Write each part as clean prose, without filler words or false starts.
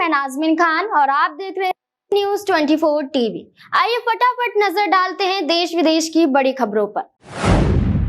मैं नाज़मीन खान और आप देख रहे हैं न्यूज़ 24 टीवी। आइए फटाफट नजर डालते हैं देश विदेश की बड़ी खबरों पर।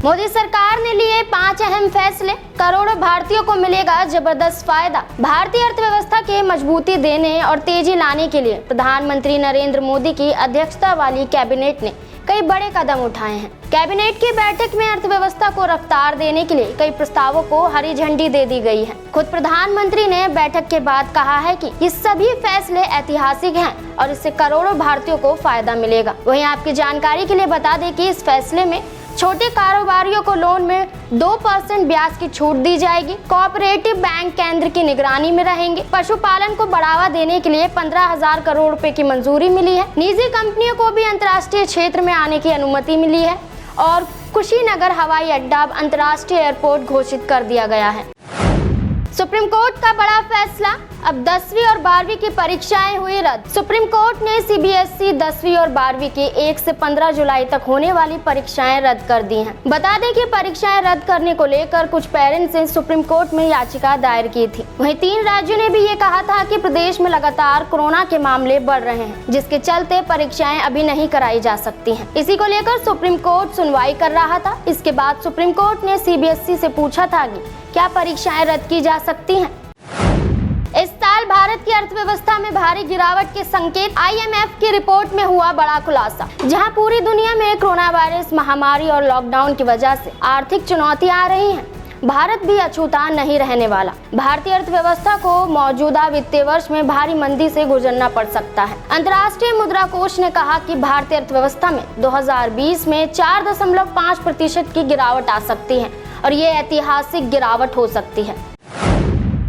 मोदी सरकार ने लिए 5 अहम फैसले, करोड़ों भारतीयों को मिलेगा जबरदस्त फायदा। भारतीय अर्थव्यवस्था के मजबूती देने और तेजी लाने के लिए प्रधानमंत्री नरेंद्र मोदी की अध्यक्षता वाली कैबिनेट ने कई बड़े कदम उठाए हैं। कैबिनेट की बैठक में अर्थव्यवस्था को रफ्तार देने के लिए कई प्रस्तावों को हरी झंडी दे दी गई है। खुद प्रधानमंत्री ने बैठक के बाद कहा है कि ये सभी फैसले ऐतिहासिक हैं और इससे करोड़ों भारतीयों को फायदा मिलेगा। वहीं आपकी जानकारी के लिए बता दें कि इस फैसले में छोटे कारोबारियों को लोन में 2% ब्याज की छूट दी जाएगी। कोऑपरेटिव बैंक केंद्र की निगरानी में रहेंगे। पशुपालन को बढ़ावा देने के लिए 15,000 करोड़ रुपए की मंजूरी मिली है। निजी कंपनियों को भी अंतर्राष्ट्रीय क्षेत्र में आने की अनुमति मिली है और कुशीनगर हवाई अड्डा अंतर्राष्ट्रीय एयरपोर्ट घोषित कर दिया गया है। सुप्रीम कोर्ट का बड़ा फैसला, अब 10वीं और 12वीं की परीक्षाएं हुई रद्द। सुप्रीम कोर्ट ने सीबीएसई 10वीं और 12वीं की 1 से 15 जुलाई तक होने वाली परीक्षाएं रद्द कर दी हैं। बता दें कि परीक्षाएं रद्द करने को लेकर कुछ पेरेंट्स ने सुप्रीम कोर्ट में याचिका दायर की थी। वहीं 3 राज्यों ने भी ये कहा था कि प्रदेश में लगातार कोरोना के मामले बढ़ रहे हैं, जिसके चलते परीक्षाएं अभी नहीं कराई जा सकती है। इसी को लेकर सुप्रीम कोर्ट सुनवाई कर रहा था। इसके बाद सुप्रीम कोर्ट ने सीबीएसई से पूछा था कि क्या परीक्षाएं रद्द की जा सकती हैं। इस साल भारत की अर्थव्यवस्था में भारी गिरावट के संकेत, IMF की रिपोर्ट में हुआ बड़ा खुलासा। जहां पूरी दुनिया में कोरोना वायरस महामारी और लॉकडाउन की वजह से आर्थिक चुनौतियां आ रही हैं, भारत भी अछूता नहीं रहने वाला। भारतीय अर्थव्यवस्था को मौजूदा वित्तीय वर्ष में भारी मंदी से गुजरना पड़ सकता है। अंतर्राष्ट्रीय मुद्रा कोष ने कहा कि भारतीय अर्थव्यवस्था में 2020 में 4.5% की गिरावट आ सकती है और ये ऐतिहासिक गिरावट हो सकती है।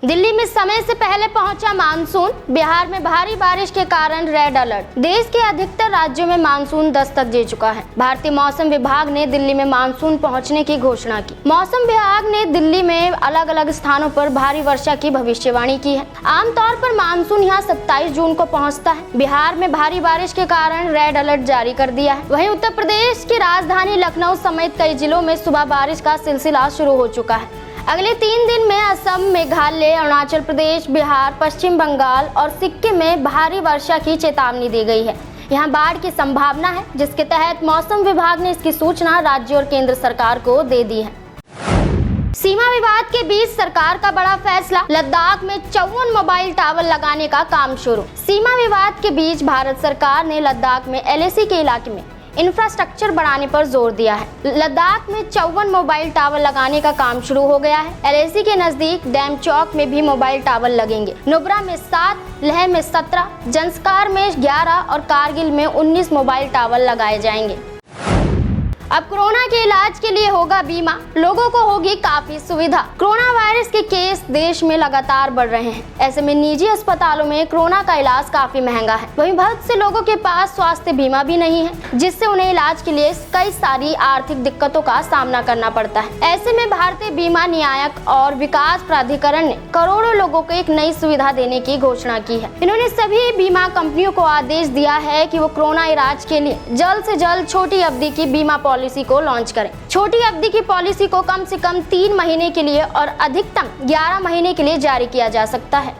दिल्ली में समय से पहले पहुंचा मानसून, बिहार में भारी बारिश के कारण रेड अलर्ट। देश के अधिकतर राज्यों में मानसून दस्तक दे चुका है। भारतीय मौसम विभाग ने दिल्ली में मानसून पहुंचने की घोषणा की। मौसम विभाग ने दिल्ली में अलग अलग स्थानों पर भारी वर्षा की भविष्यवाणी की है। आमतौर पर मानसून यहाँ 27 जून को पहुँचता है। बिहार में भारी बारिश के कारण रेड अलर्ट जारी कर दिया है। वहीं उत्तर प्रदेश की राजधानी लखनऊ समेत कई जिलों में सुबह बारिश का सिलसिला शुरू हो चुका है। अगले 3 दिन में असम, मेघालय, अरुणाचल प्रदेश, बिहार, पश्चिम बंगाल और सिक्किम में भारी वर्षा की चेतावनी दी गई है। यहां बाढ़ की संभावना है, जिसके तहत मौसम विभाग ने इसकी सूचना राज्य और केंद्र सरकार को दे दी है। सीमा विवाद के बीच सरकार का बड़ा फैसला, लद्दाख में 54 मोबाइल टावर लगाने का काम शुरू। सीमा विवाद के बीच भारत सरकार ने लद्दाख में LAC के इलाके में इंफ्रास्ट्रक्चर बढ़ाने पर जोर दिया है। लद्दाख में 54 मोबाइल टावर लगाने का काम शुरू हो गया है। LAC के नजदीक डैम चौक में भी मोबाइल टावर लगेंगे। नुब्रा में 7, लेह में 17, जंस्कार में 11 और कारगिल में 19 मोबाइल टावर लगाए जाएंगे। अब कोरोना के इलाज के लिए होगा बीमा, लोगों को होगी काफी सुविधा। कोरोना वायरस के केस देश में लगातार बढ़ रहे हैं। ऐसे में निजी अस्पतालों में कोरोना का इलाज काफी महंगा है। वहीं बहुत से लोगों के पास स्वास्थ्य बीमा भी नहीं है, जिससे उन्हें इलाज के लिए कई सारी आर्थिक दिक्कतों का सामना करना पड़ता है। ऐसे में भारतीय बीमा नियामक और विकास प्राधिकरण ने करोड़ों लोगों को एक नई सुविधा देने की घोषणा की है। इन्होंने सभी बीमा कंपनियों को आदेश दिया है कि वो कोरोना इलाज के लिए जल्द से जल्द छोटी अवधि की बीमा पॉलिसी को लॉन्च करें। छोटी अवधि की पॉलिसी को कम से कम 3 महीने के लिए और अधिकतम 11 महीने के लिए जारी किया जा सकता है।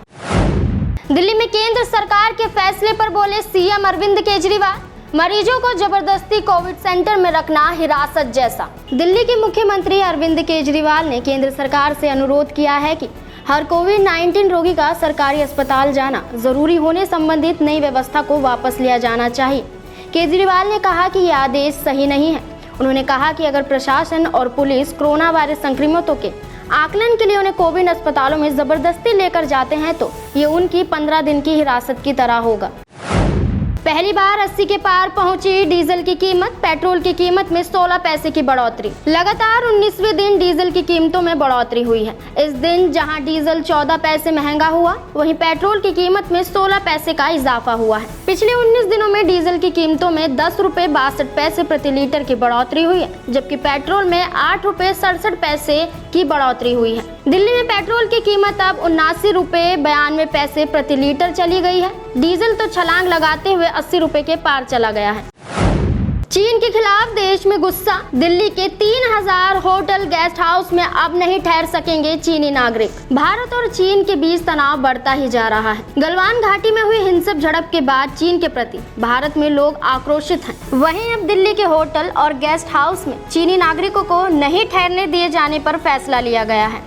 दिल्ली में केंद्र सरकार के फैसले पर बोले CM अरविंद केजरीवाल, मरीजों को जबरदस्ती कोविड सेंटर में रखना हिरासत जैसा। दिल्ली के मुख्यमंत्री अरविंद केजरीवाल ने केंद्र सरकार से अनुरोध किया है कि हर कोविड-19 रोगी का सरकारी अस्पताल जाना जरूरी होने संबंधित नई व्यवस्था को वापस लिया जाना चाहिए। केजरीवाल ने कहा कि यह आदेश सही नहीं है। उन्होंने कहा कि अगर प्रशासन और पुलिस कोरोना वायरस संक्रमितों के आकलन के लिए उन्हें कोविड अस्पतालों में जबरदस्ती लेकर जाते हैं तो ये उनकी 15 दिन की हिरासत की तरह होगा। पहली बार 80 के पार पहुंची डीजल की कीमत, पेट्रोल की कीमत में 16 पैसे की बढ़ोतरी। लगातार 19वें दिन डीजल की कीमतों में बढ़ोतरी हुई है। इस दिन जहां डीजल 14 पैसे महंगा हुआ, वहीं पेट्रोल की कीमत में 16 पैसे का इजाफा हुआ है। पिछले 19 दिनों में डीजल की कीमतों में 10 रुपए 62 पैसे प्रति लीटर की बढ़ोतरी हुई है, जबकि पेट्रोल में 8 रुपए 67 पैसे की बढ़ोतरी हुई है। दिल्ली में पेट्रोल की कीमत अब 79 रुपए 92 पैसे प्रति लीटर चली गई है। डीजल तो छलांग लगाते हुए 80 रुपए के पार चला गया है। चीन के खिलाफ देश में गुस्सा, दिल्ली के 3000 होटल गेस्ट हाउस में अब नहीं ठहर सकेंगे चीनी नागरिक। भारत और चीन के बीच तनाव बढ़ता ही जा रहा है। गलवान घाटी में हुई हिंसक झड़प के बाद चीन के प्रति भारत में लोग आक्रोशित हैं। वहीं अब दिल्ली के होटल और गेस्ट हाउस में चीनी नागरिकों को नहीं ठहरने दिए जाने पर फैसला लिया गया है।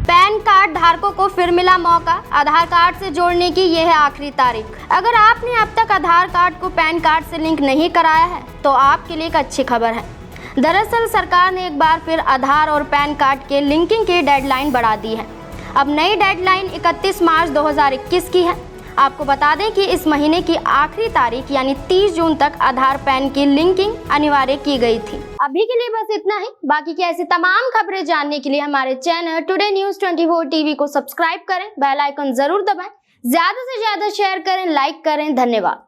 पैन कार्ड धारकों को फिर मिला मौका, आधार कार्ड से जोड़ने की यह है आखिरी तारीख। अगर आपने अब तक आधार कार्ड को पैन कार्ड से लिंक नहीं कराया है तो आपके लिए एक अच्छी खबर है। दरअसल सरकार ने एक बार फिर आधार और पैन कार्ड के लिंकिंग की डेडलाइन बढ़ा दी है। अब नई डेडलाइन 31 मार्च 2021 की है। आपको बता दें कि इस महीने की आखिरी तारीख यानी 30 जून तक आधार पैन की लिंकिंग अनिवार्य की गई थी। अभी के लिए बस इतना ही। बाकी की ऐसी तमाम खबरें जानने के लिए हमारे चैनल टुडे न्यूज़ 24 टीवी को सब्सक्राइब करें, बेल आइकन जरूर दबाएं, ज्यादा से ज्यादा शेयर करें, लाइक करें। धन्यवाद।